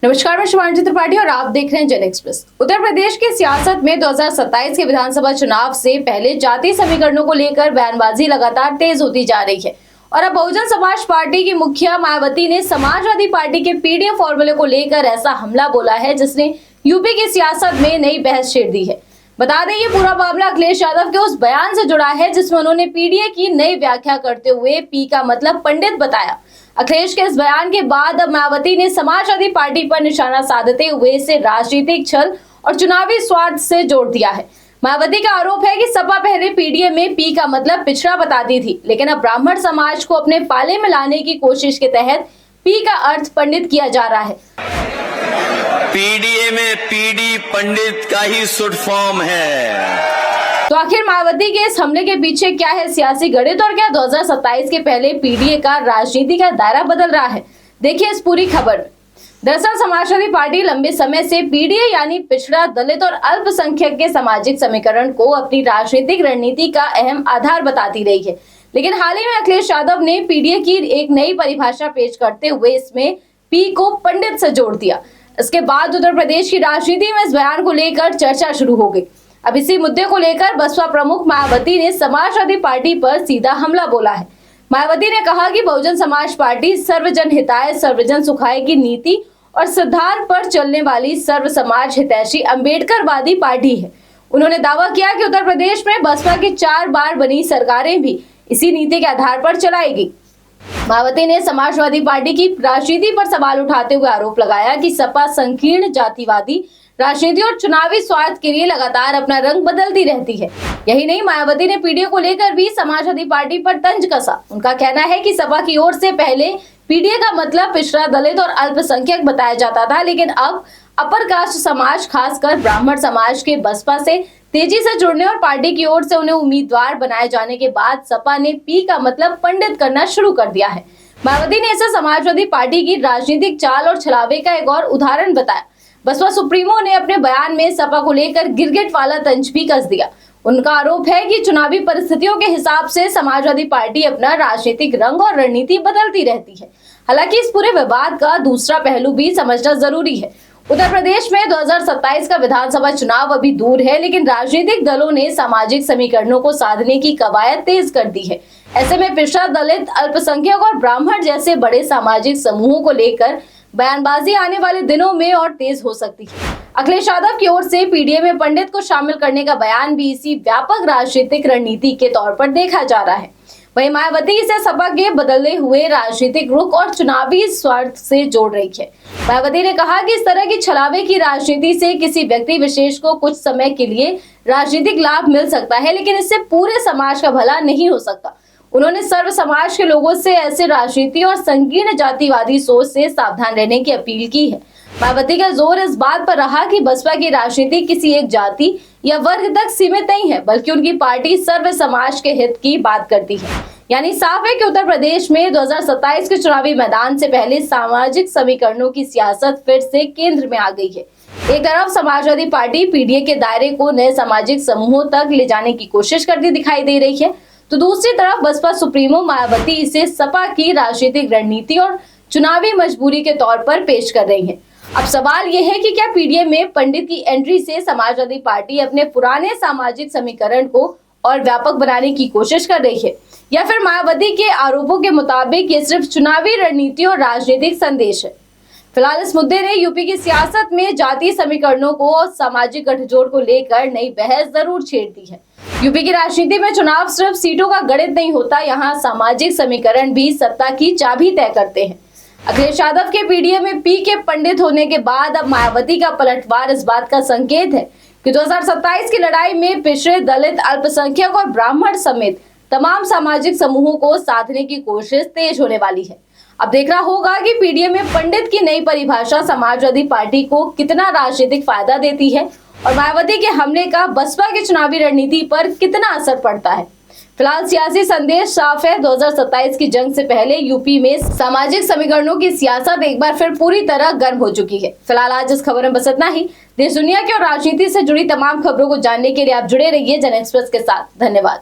नमस्कार, मैं शिवांशी त्रिपाठी और आप देख रहे हैं जन एक्सप्रेस। उत्तर प्रदेश की सियासत में 2027 के विधानसभा चुनाव से पहले जातीय समीकरणों को लेकर बयानबाजी लगातार तेज होती जा रही है और अब बहुजन समाज पार्टी की मुखिया मायावती ने समाजवादी पार्टी के पीडीएफ फॉर्मूले को लेकर ऐसा हमला बोला है जिसने यूपी की सियासत में नई बहस छेड़ दी है। बता दें, ये पूरा मामला अखिलेश यादव के उस बयान से जुड़ा है जिसमें उन्होंने पीडीए की नई व्याख्या करते हुए पी का मतलब पंडित बताया। अखिलेश के इस बयान के बाद अब मायावती ने समाजवादी पार्टी पर निशाना साधते हुए इसे राजनीतिक छल और चुनावी स्वार्थ से जोड़ दिया है। मायावती का आरोप है कि सपा पहले पीडीए में पी का मतलब पिछड़ा बताती थी, लेकिन अब ब्राह्मण समाज को अपने पाले में लाने की कोशिश के तहत पी का अर्थ पंडित किया जा रहा है। पीडीए में पीडी पंडित का ही शुड फॉर्म है। तो आखिर मायावती के इस हमले के पीछे क्या है सियासी गणित और क्या 2027 के पहले पीडीए का राजनीति का दायरा बदल रहा है? देखिए इस पूरी खबर में। दरअसल समाजवादी पार्टी लंबे समय से पीडीए यानी पिछड़ा, दलित और अल्पसंख्यक के सामाजिक समीकरण को अपनी राजनीतिक रणनीति का अहम आधार बताती रही है, लेकिन हाल ही में अखिलेश यादव ने पीडीए की एक नई परिभाषा पेश करते हुए इसमें पी को पंडित से जोड़ दिया। इसके बाद उत्तर प्रदेश की राजनीति में इस बयान को लेकर चर्चा शुरू हो गई। अब इसी मुद्दे को लेकर बसपा प्रमुख मायावती ने समाजवादी पार्टी पर सीधा हमला बोला है। मायावती ने कहा कि बहुजन समाज पार्टी सर्वजन हिताय सर्वजन सुखाय की नीति और सिद्धांत पर चलने वाली सर्व समाज हितैषी अम्बेडकरवादी पार्टी है। उन्होंने दावा किया कि उत्तर प्रदेश में बसपा की 4 बार बनी सरकारें भी इसी नीति के आधार पर चलाएगी। मायावती ने समाजवादी पार्टी की राजनीति पर सवाल उठाते हुए आरोप लगाया कि सपा संकीर्ण जातिवादी राजनीति और चुनावी स्वार्थ के लिए लगातार अपना रंग बदलती रहती है। यही नहीं, मायावती ने पीडीए को लेकर भी समाजवादी पार्टी पर तंज कसा। उनका कहना है कि सपा की ओर से पहले पीडीए का मतलब पिछड़ा, दलित और अल्पसंख्यक बताया जाता था, लेकिन अब अपर कास्ट समाज खासकर ब्राह्मण समाज के बसपा से तेजी से जुड़ने और पार्टी की ओर से उन्हें उम्मीदवार बनाए जाने के बाद सपा ने पी का मतलब पंडित करना शुरू कर दिया है। मायावती ने इसे समाजवादी पार्टी की राजनीतिक चाल और छलावे का एक और उदाहरण बताया। बसपा सुप्रीमो ने अपने बयान में सपा को लेकर गिरगिट वाला तंज भी कस दिया। उनका आरोप है कि चुनावी परिस्थितियों के हिसाब से समाजवादी पार्टी अपना राजनीतिक रंग और रणनीति बदलती रहती है। हालांकि इस पूरे विवाद का दूसरा पहलू भी समझना जरूरी है। उत्तर प्रदेश में 2027 का विधानसभा चुनाव अभी दूर है, लेकिन राजनीतिक दलों ने सामाजिक समीकरणों को साधने की कवायद तेज कर दी है। ऐसे में पिछड़ा, दलित, अल्पसंख्यक और ब्राह्मण जैसे बड़े सामाजिक समूहों को लेकर बयानबाजी आने वाले दिनों में और तेज हो सकती है। अखिलेश यादव की ओर से पीडीए में पंडित को शामिल करने का बयान भी इसी व्यापक राजनीतिक रणनीति के तौर पर देखा जा रहा है। वहीं मायावती इसे सपा के बदले हुए राजनीतिक रुख और चुनावी स्वार्थ से जोड़ रही है। मायावती ने कहा कि इस तरह की छलावे की राजनीति से किसी व्यक्ति विशेष को कुछ समय के लिए राजनीतिक लाभ मिल सकता है, लेकिन इससे पूरे समाज का भला नहीं हो सकता। उन्होंने सर्व समाज के लोगों से ऐसे राजनीति और संकीर्ण जातिवादी सोच से सावधान रहने की अपील की है। मायावती का जोर इस बात पर रहा कि बसपा की राजनीति किसी एक जाति या वर्ग तक सीमित नहीं है, बल्कि उनकी पार्टी सर्व समाज के हित की बात करती है। यानी साफ है कि उत्तर प्रदेश में 2027 के चुनावी मैदान से पहले सामाजिक समीकरणों की सियासत फिर से केंद्र में आ गई है। एक तरफ समाजवादी पार्टी पीडीए के दायरे को नए सामाजिक समूहों तक ले जाने की कोशिश करती दिखाई दे रही है, तो दूसरी तरफ बसपा सुप्रीमो मायावती इसे सपा की राजनीतिक रणनीति और चुनावी मजबूरी के तौर पर पेश कर रही है। अब सवाल यह है कि क्या पीडीए में पंडित की एंट्री से समाजवादी पार्टी अपने पुराने सामाजिक समीकरण को और व्यापक बनाने की कोशिश कर रही है, या फिर मायावती के आरोपों के मुताबिक ये सिर्फ चुनावी रणनीति और राजनीतिक संदेश है? फिलहाल इस मुद्दे ने यूपी की सियासत में जातीय समीकरणों को और सामाजिक गठजोड़ को लेकर नई बहस जरूर छेड़ दी है। यूपी की राजनीति में चुनाव सिर्फ सीटों का गणित नहीं होता, यहाँ सामाजिक समीकरण भी सत्ता की चाबी तय करते हैं। अखिलेश यादव के पीडीए में पी के पंडित होने के बाद अब मायावती का पलटवार इस बात का संकेत है कि 2027 की लड़ाई में पिछड़े, दलित, अल्पसंख्यक और ब्राह्मण समेत तमाम सामाजिक समूहों को साधने की कोशिश तेज होने वाली है। अब देखना होगा कि पीडीए में पंडित की नई परिभाषा समाजवादी पार्टी को कितना राजनीतिक फायदा देती है और मायावती के हमले का बसपा की चुनावी रणनीति पर कितना असर पड़ता है। फिलहाल सियासी संदेश साफ है। 2027 की जंग से पहले यूपी में सामाजिक समीकरणों की सियासत एक बार फिर पूरी तरह गर्म हो चुकी है। फिलहाल आज इस खबर में बस इतना ही। देश दुनिया की और राजनीति से जुड़ी तमाम खबरों को जानने के लिए आप जुड़े रहिए जन एक्सप्रेस के साथ। धन्यवाद।